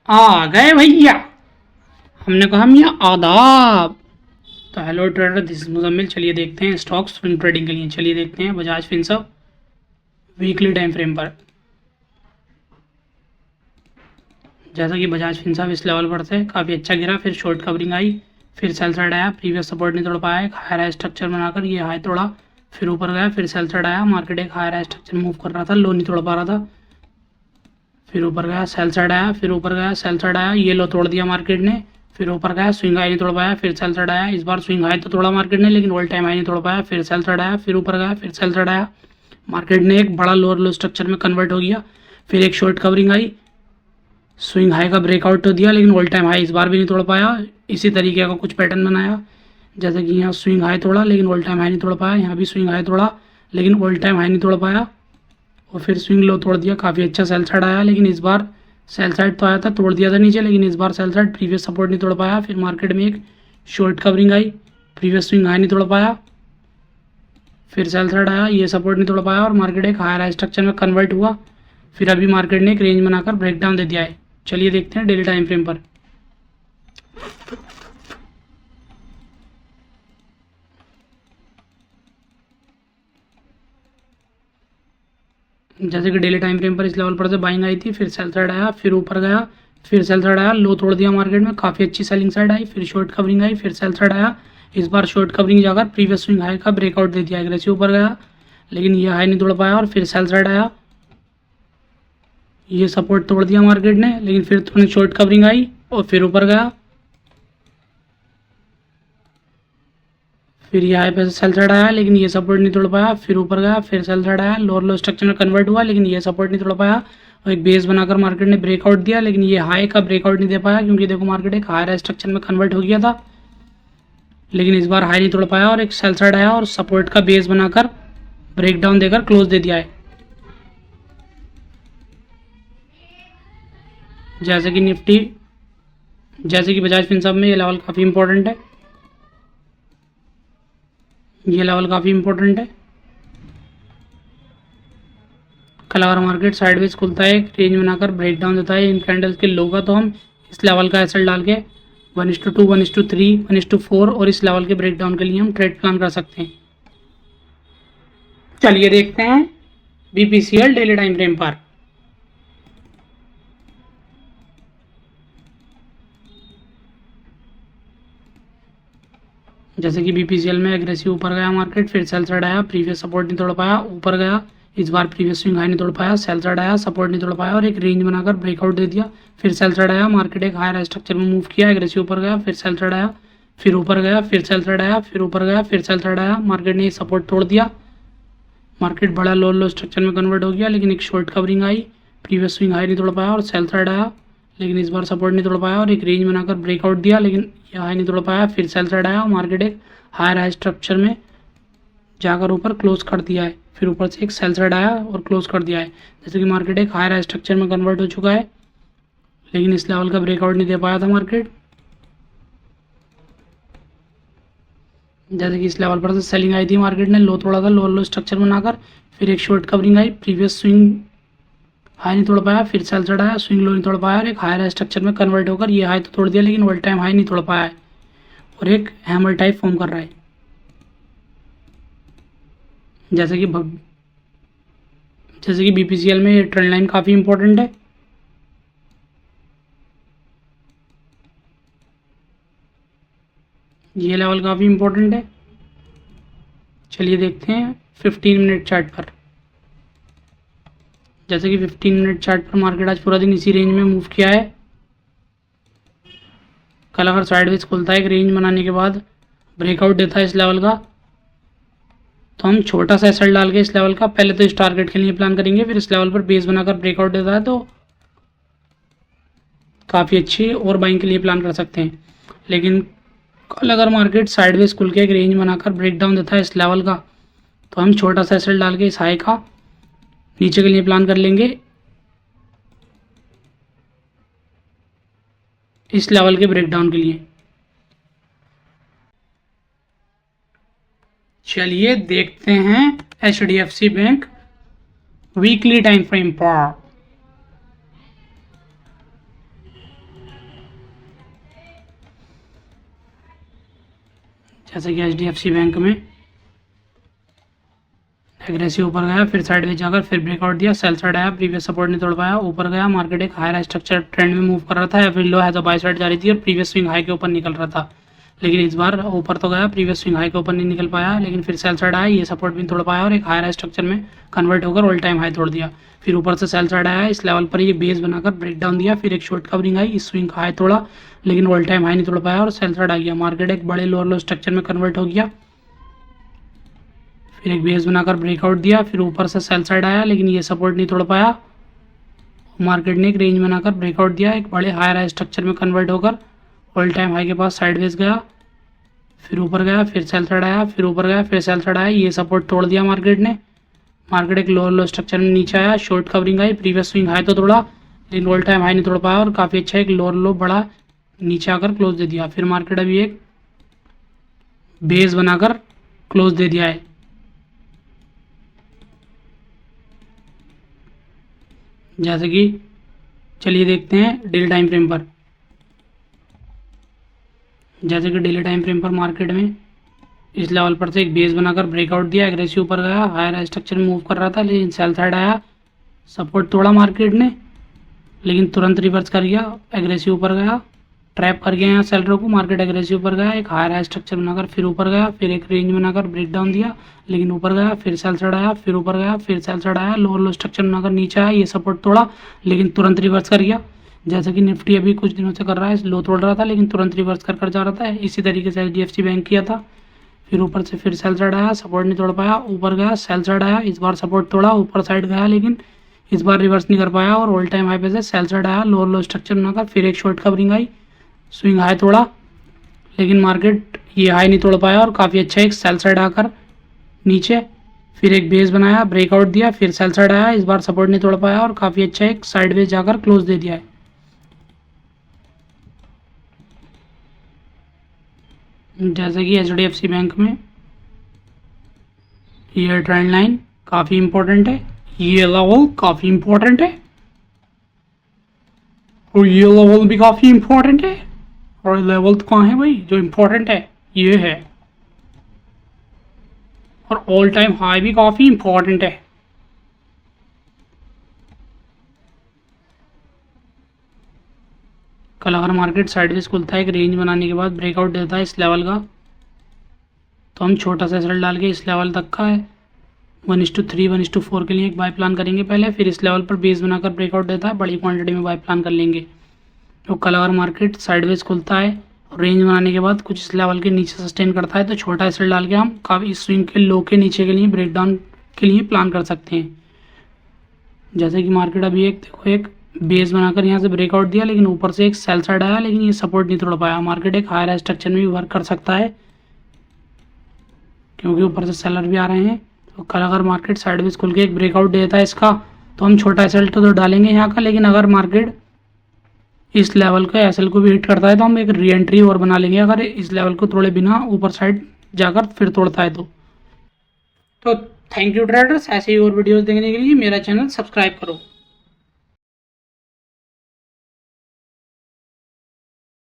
आ गए भैया। हमने कहा मियाँ आदाब। तो hello trader, this is Muzammil. चलिए देखते हैं स्टॉक्स स्विंग ट्रेडिंग के लिए। चलिए देखते हैं Bajaj Finserv weekly time frame पर। जैसा कि बजाज फिनसर्व इस लेवल पर थे, काफ़ी अच्छा गिरा, फिर शॉर्ट कवरिंग आई, फिर सेल साइड आया, प्रीवियस सपोर्ट नहीं तोड़ पाया, एक हाई स्ट्रक्चर बनाकर ये हाई तोड़ा, फिर ऊपर गया, फिर सेल साइड आया, मार्केट एक हाई स्ट्रक्चर मूव कर रहा था, लो नहीं तोड़ पा रहा था, फिर ऊपर गया, सेल साइड आया, फिर ऊपर गया, सेल साइड आया, ये लो तोड़ दिया मार्केट ने, फिर ऊपर गया, स्विंग हाई नहीं तोड़ पाया, फिर सेल साइड आया, इस बार स्विंग हाई तो तोड़ा मार्केट ने, लेकिन ऑल टाइम हाई नहीं तोड़ पाया, फिर सेल साइड आया, फिर ऊपर गया, फिर सेल साइड आया, मार्केट ने एक बड़ा लोअर लो स्ट्रक्चर में कन्वर्ट हो गया, फिर एक शॉर्ट कवरिंग आई, स्विंग हाई का ब्रेकआउट तो दिया, लेकिन ऑल टाइम हाई इस बार भी नहीं तोड़ पाया। इसी तरीके का कुछ पैटर्न बनाया, जैसे कि यहाँ स्विंग हाई तोड़ा, लेकिन ऑल टाइम हाई नहीं तोड़ पाया, यहाँ भी स्विंग हाई तोड़ा, लेकिन ऑल टाइम हाई नहीं तोड़ पाया, और फिर स्विंग लो तोड़ दिया। काफ़ी अच्छा सेल साइड आया, लेकिन इस बार सेल साइड तो आया था, तोड़ दिया था नीचे, लेकिन इस बार सेल साइड प्रीवियस सपोर्ट नहीं तोड़ पाया। फिर मार्केट में एक शॉर्ट कवरिंग आई, प्रीवियस स्विंग हाई नहीं तोड़ पाया, फिर सेल साइड आया, ये सपोर्ट नहीं तोड़ पाया, और मार्केट एक हायर स्ट्रक्चर में कन्वर्ट हुआ। फिर अभी मार्केट ने एक रेंज बनाकर ब्रेकडाउन दे दिया है। चलिए देखते हैं डेली टाइम फ्रेम पर। जैसे कि डेली टाइम फ्रेम पर इस लेवल पर से बाइंग आई थी, फिर सेल साइड आया, फिर ऊपर गया, फिर सेल साइड आया, लो तोड़ दिया मार्केट में, काफ़ी अच्छी सेलिंग साइड आई, फिर शॉर्ट कवरिंग आई, फिर सेल साइड आया, इस बार शॉर्ट कवरिंग जाकर प्रीवियस स्विंग हाई का ब्रेकआउट दे दिया, एग्रेसिव ऊपर गया, लेकिन ये हाई नहीं तोड़ पाया, और फिर सेल साइड आया, ये सपोर्ट तोड़ दिया मार्केट ने, लेकिन फिर थोड़ी शॉर्ट कवरिंग आई और फिर ऊपर गया, फिर ये हाई पे सेल साइड आया, लेकिन ये सपोर्ट नहीं तोड़ पाया, फिर ऊपर गया, फिर सेल साइड आया, लोअर लो स्ट्रक्चर में कन्वर्ट हुआ, लेकिन ये सपोर्ट नहीं तोड़ पाया, और एक बेस बनाकर मार्केट ने ब्रेकआउट दिया, लेकिन ये हाई का ब्रेकआउट नहीं दे पाया, क्योंकि देखो मार्केट एक हायर स्ट्रक्चर में कन्वर्ट हो गया था, लेकिन इस बार हाई नहीं तोड़ पाया, और एक सेल साइड आया और सपोर्ट का बेस बनाकर ब्रेकडाउन देकर क्लोज दे दिया है। जैसे कि निफ्टी, जैसे कि बजाज फिनसर्व में ये लेवल काफ़ी इंपॉर्टेंट है, ये लेवल काफ़ी इंपॉर्टेंट है। कल अगर मार्केट साइडवेज खुलता है, रेंज बनाकर ब्रेकडाउन देता है इन कैंडल्स के लो का, तो हम इस लेवल का एसएल डाल के 1:2, 1:3, 1:4 और इस लेवल के ब्रेकडाउन के लिए हम ट्रेड प्लान कर सकते हैं। चलिए देखते हैं बीपीसीएल डेली टाइम फ्रेम पर। जैसे कि बीपीसीएल में एग्रेसिव ऊपर गया मार्केट, फिर सेल साइड आया, प्रीवियस सपोर्ट नहीं तोड़ पाया, ऊपर गया, इस बार प्रीवियस स्विंग हाई नहीं तोड़ पाया, सेल साइड आया, सपोर्ट नहीं तोड़ पाया, और एक रेंज बनाकर ब्रेकआउट दे दिया, फिर सेल साइड आया, मार्केट एक हायर स्ट्रक्चर में मूव किया, एग्रेसिव ऊपर गया, फिर सेल साइड आया, फिर ऊपर गया, फिर सेल साइड आया, फिर ऊपर गया, फिर सेल साइड आया, मार्केट ने सपोर्ट तोड़ दिया, मार्केट बड़ा लो स्ट्रक्चर में कन्वर्ट हो गया, लेकिन एक शॉर्ट कवरिंग आई, प्रीवियस स्विंग हाई नहीं तोड़ पाया, और सेल साइड आया, लेकिन इस बार सपोर्ट नहीं तोड़ पाया, और एक रेंज बनाकर ब्रेकआउट दिया, लेकिन यह हाई नहीं तोड़ पाया, फिर सेल साइड आया, मार्केट एक हायर स्ट्रक्चर में जाकर ऊपर क्लोज कर दिया है, फिर ऊपर से एक सेल साइड आया और क्लोज कर दिया है। जैसे कि मार्केट एक हायर स्ट्रक्चर में कन्वर्ट हो चुका है, लेकिन इस लेवल का ब्रेकआउट नहीं दे पाया था मार्केट। जैसे कि इस लेवल पर से सेलिंग आई थी, मार्केट ने लो तोड़ा था, लो स्ट्रक्चर बनाकर, फिर एक शॉर्ट कवरिंग आई, प्रीवियस स्विंग हाई नहीं तोड़ पाया, फिर सेल साइड आया, स्विंग लो नहीं तोड़ पाया, और एक हायर स्ट्रक्चर में कन्वर्ट होकर ये हाई तो तोड़ दिया, लेकिन ऑल टाइम हाई नहीं तोड़ पाया है, और एक हैमर टाइप फॉर्म कर रहा है। जैसे कि बीपीसीएल में ये ट्रेंड लाइन काफ़ी इंपॉर्टेंट है। ये लेवल काफ़ी इंपॉर्टेंट है। चलिए देखते हैं 15 मिनट चार्ट पर। जैसे कि 15 मिनट चार्ट पर मार्केट आज पूरा दिन इसी रेंज में मूव किया है। कल अगर साइडवेज खुलता है, एक रेंज बनाने के बाद ब्रेकआउट देता है इस लेवल का, तो हम छोटा सा एसएल डाल के इस लेवल का पहले तो इस टारगेट के लिए प्लान करेंगे, फिर इस लेवल पर बेस बनाकर ब्रेकआउट देता है तो काफ़ी अच्छी और बाइंग के लिए प्लान कर सकते हैं। लेकिन कल अगर मार्केट साइडवेज खुल के एक रेंज बनाकर ब्रेकडाउन देता है इस लेवल का, तो हम छोटा सा एसएल डाल के इस हाई का नीचे के लिए प्लान कर लेंगे, इस लेवल के ब्रेकडाउन के लिए। चलिए देखते हैं HDFC bank weekly time frame पर। जैसे कि HDFC बैंक में एग्रेसिव ऊपर गया, फिर साइडवेज जाकर फिर ब्रेकआउट दिया, सेल साइड आया, प्रीवियस सपोर्ट नहीं तोड़ पाया, ऊपर गया, मार्केट एक हायर स्ट्रक्चर ट्रेंड में मूव कर रहा था या फिर लो है तो बाय साइड जा रही थी और प्रीवियस स्विंग हाई के ऊपर निकल रहा था, लेकिन इस बार ऊपर तो गया, प्रीवियस स्विंग हाई के ऊपर नहीं निकल पाया, लेकिन फिर सेल साइड आया, ये सपोर्ट भी तोड़ पाया और एक हायर स्ट्रक्चर में कन्वर्ट होकर ऑल टाइम हाई तोड़ दिया। फिर ऊपर से सेल साइड आया, इस लेवल पर ये बेस बनाकर ब्रेक डाउन दिया, फिर एक शॉर्ट कवरिंग आई, इस स्विंग का हाई तोड़ा लेकिन ऑल टाइम हाई नहीं तोड़ पाया और सेल साइड आ गया, मार्केट एक बड़े लोअर लो स्ट्रक्चर में कन्वर्ट हो गया, फिर एक बेस बनाकर ब्रेकआउट दिया, फिर ऊपर से सेल साइड आया लेकिन ये सपोर्ट नहीं तोड़ पाया, मार्केट ने एक रेंज बनाकर ब्रेकआउट दिया, एक बड़े हायर स्ट्रक्चर में कन्वर्ट होकर ऑल टाइम हाई के पास साइडवेज गया, फिर ऊपर गया, फिर सेल साइड आया, फिर ऊपर गया, फिर सेल साइड आया, ये सपोर्ट तोड़ दिया मार्केट ने, मार्केट एक लोअर लो स्ट्रक्चर में नीचे आया, शॉर्ट कवरिंग आई, प्रीवियस स्विंग हाई तो तोड़ा लेकिन ऑल टाइम हाई नहीं तोड़ पाया और काफ़ी अच्छा एक लोअर लो बड़ा नीचे आकर क्लोज दे दिया। फिर मार्केट अभी एक बेस बनाकर क्लोज दे दिया है। जैसे कि चलिए देखते हैं डेली टाइम फ्रेम पर। जैसे कि डेली टाइम फ्रेम पर मार्केट में इस लेवल पर से एक बेस बनाकर ब्रेकआउट दिया, एग्रेसिव ऊपर गया, हायर स्ट्रक्चर में मूव कर रहा था लेकिन सेल साइड आया, सपोर्ट तोड़ा मार्केट ने लेकिन तुरंत रिवर्स कर गया, एग्रेसिव ऊपर गया, ट्रैप कर गया यहाँ सेलरों को, मार्केट एग्रेसिव ऊपर गया, एक हायर स्ट्रक्चर बनाकर फिर ऊपर गया, फिर एक रेंज बनाकर ब्रेक डाउन दिया लेकिन ऊपर गया, फिर सेल साइड आया, फिर ऊपर गया, फिर सेल साइड आया, लोअर लो स्ट्रक्चर बनाकर नीचे आया, ये सपोर्ट तोड़ा लेकिन तुरंत रिवर्स कर गया। जैसे कि निफ्टी अभी कुछ दिनों से कर रहा है, लो तोड़ रहा था लेकिन तुरंत रिवर्स कर जा रहा था, इसी तरीके से HDFC बैंक किया था। फिर ऊपर से फिर सेल साइड आया, सपोर्ट नहीं तोड़ पाया, ऊपर गया, सेल साइड आया, इस बार सपोर्ट तोड़ा, ऊपर साइड गया लेकिन इस बार रिवर्स नहीं कर पाया और ऑल टाइम हाई पे से सेल साइड आया, लोअर लो स्ट्रक्चर बनाकर फिर एक शॉर्ट कवरिंग आई, स्विंग हाई तोड़ा लेकिन मार्केट ये हाई नहीं तोड़ पाया और काफ़ी अच्छा एक सेल साइड आकर नीचे फिर एक बेस बनाया, ब्रेकआउट दिया, फिर सेल साइड आया, इस बार सपोर्ट नहीं तोड़ पाया और काफ़ी अच्छा एक साइडवेज जाकर क्लोज दे दिया है। जैसे कि HDFC बैंक में ये ट्रेंड लाइन काफ़ी इंपॉर्टेंट है, ये लेवल काफ़ी इंपॉर्टेंट है और ये लेवल भी काफ़ी इंपॉर्टेंट है, और लेवल तो कहाँ है भाई जो इंपॉर्टेंट है, ये है, और ऑल टाइम हाई भी काफ़ी इंपॉर्टेंट है। कल अगर मार्केट साइडवेज खुलता है, एक रेंज बनाने के बाद ब्रेकआउट देता है इस लेवल का, तो हम छोटा सा सेल डाल के इस लेवल तक का 1:3 1:4 के लिए एक बाय प्लान करेंगे पहले, फिर इस लेवल पर बेस बनाकर ब्रेकआउट देता है, बड़ी क्वांटिटी में बाय प्लान कर लेंगे। तो कल अगर मार्केट साइडवेज खुलता है और रेंज बनाने के बाद कुछ इस लेवल के नीचे सस्टेन करता है, तो छोटा सेल डाल के हम काफ़ी इस स्विंग के लो के नीचे के लिए ब्रेकडाउन के लिए प्लान कर सकते हैं। जैसे कि मार्केट अभी एक देखो एक बेस बनाकर यहाँ से ब्रेकआउट दिया लेकिन ऊपर से एक सेल साइड आया लेकिन ये सपोर्ट नहीं तोड़ पाया, मार्केट एक हायर स्ट्रक्चर में भी वर्क कर सकता है क्योंकि ऊपर से सेलर भी आ रहे हैं। तो कल अगर मार्केट साइडवेज खुल के एक ब्रेकआउट देता है इसका, तो हम छोटा सेल तो डालेंगे यहाँ का, लेकिन अगर मार्केट इस लेवल का एसएल को भी हिट करता है तो हम एक री एंट्री और बना लेंगे, अगर इस लेवल को तोड़े बिना ऊपर साइड जाकर फिर तोड़ता है तो थैंक यू ट्रेडर्स। ऐसे ही और वीडियोस देखने के लिए मेरा चैनल सब्सक्राइब करो।